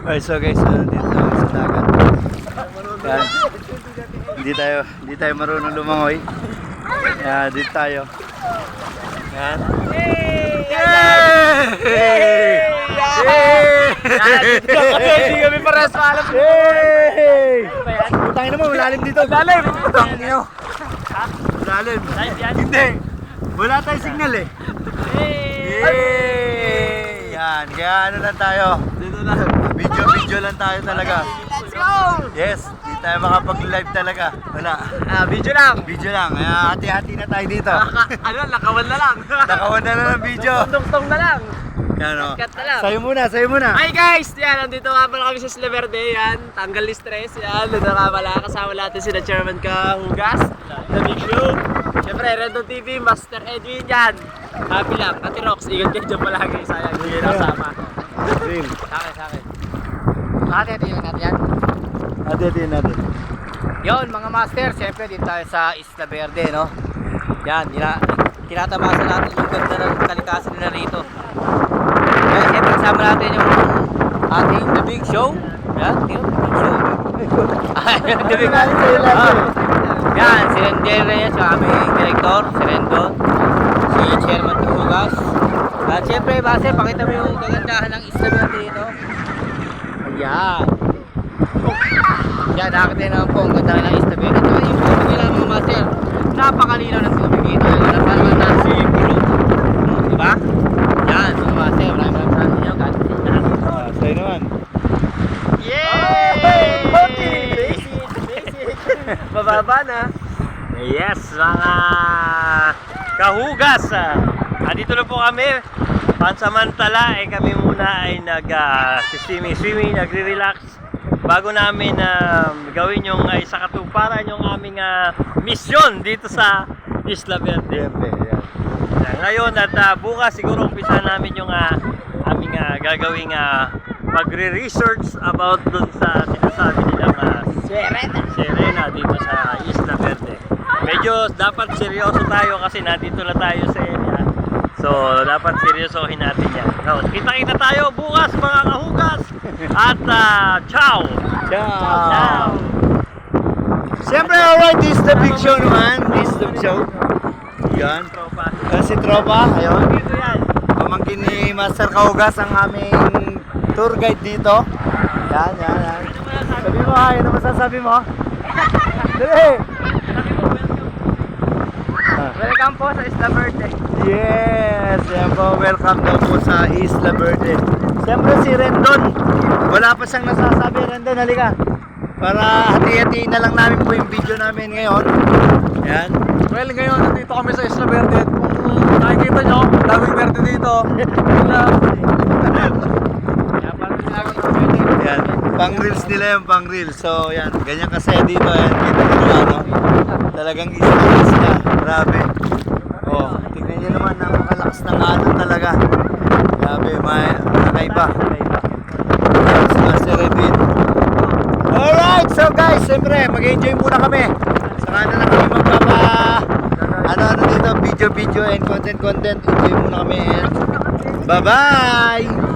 Alright, so guys, dito tayo sa dagat. Yan. Hindi tayo marunong lumangoy. Yan, dito tayo. Yan. Hindi kami pares maalam. Putangin naman, malalim dito. Malalim. Putangin nyo. Malalim. Hindi. Wala tayong signal eh. Yan, kaya ano lang tayo. Dito lang. Video lang tayo talaga. Let's go! Yes, hindi tayo makapag-live talaga. Wala. Video lang. Video lang. Kaya hati-hati na tayo dito. Nakawan na lang. Nakawan na lang ng video. Tungtong na lang. Yan o. Cut na lang. Sayo muna. Hi guys! Yan, nandito nga pala kami sa Isla Verde. Yan, tanggal ni stress. Yan, nandito nga pala. Kasama natin sila Chairman Kahugas, The Big Show. Siyempre, Rendon TV, Master Edwin yan. Happy Lap, Ate Rox, ingat kayo dyan palagi. Sayang, hindi na kasama. Dream. Sa akin. Ate natin yan. Hati-hatiin natin. Yon mga master, siyempre dito tayo sa Isla Verde, no? Yan, tinatamasa natin yung ganda ng kalikasan nila rito. Yan, siyempre kasama natin yung ating The Big Show. Yan, The Big Show. The Big Show. Yan, si Rendel Reyes, yung aming director, si Rendon, si Chairman Kahugas. At siyempre, base, pakita mo yung kagandahan ng Isla Verde dito. Yan. Yan, nakakita naman po ang ganda ng Isla Verde. Ito yung tubig nila mga master. Napakalinaw ng tubig dito. Yan, parang nasa pulo. Diba? Yan, mga master. Maraming sa inyo. God bless. Sa'yo naman. Yay! Basic! Bababa na. Yes, mga kahugas. Andito na po kami. Pansamantala, kami muna ay nag-swimming, nagre-relax. Bago namin gawin yung isa katuparan yung aming misyon dito sa Isla Verde. Ngayon at bukas siguro umpisa namin yung aming gagawing magre-research about dun sa sinasabi nilang Serena dito sa Isla Verde. Medyo dapat seryoso tayo kasi nandito na tayo sa area. So dapat seryosohin natin yan. So, kita-kita tayo bukas mga kahugas. At ciao! Ciao! Siyempre, alright, this is The Big Show naman. This is The Big Show. Yan. Si Tropa, ayun. Dito yan. Pamangkin ni Master Kahugas ang aming tour guide dito. Yan. Sabi mo, ano masasabi mo? Dali! Welcome po sa Isla Verde. Yes! Yan po, welcome daw po sa Isla Verde. Siyempre si Rendon. Wala pa siyang nasasabi, Rendon, halika. Para hati-hatiin na lang namin po yung video namin ngayon. Yan. Well, ngayon nandito kami sa Isla Verde. Kung nakikita nyo, daming verde dito. Yan. Pang reels nila yung pang reels. So yan, ganyan kasi dito. Yan. Kita nyo ano. Talagang islas na. Grabe. Oh, tignan nyo naman, napakalakas ng alon talaga. Grabe, may nakaiba. Yan, si Master Edwin. Alright, so guys, siyempre, mag-enjoy muna kami. Saka na lang kami ano dito, video and content. Enjoy muna kami. Bye-bye!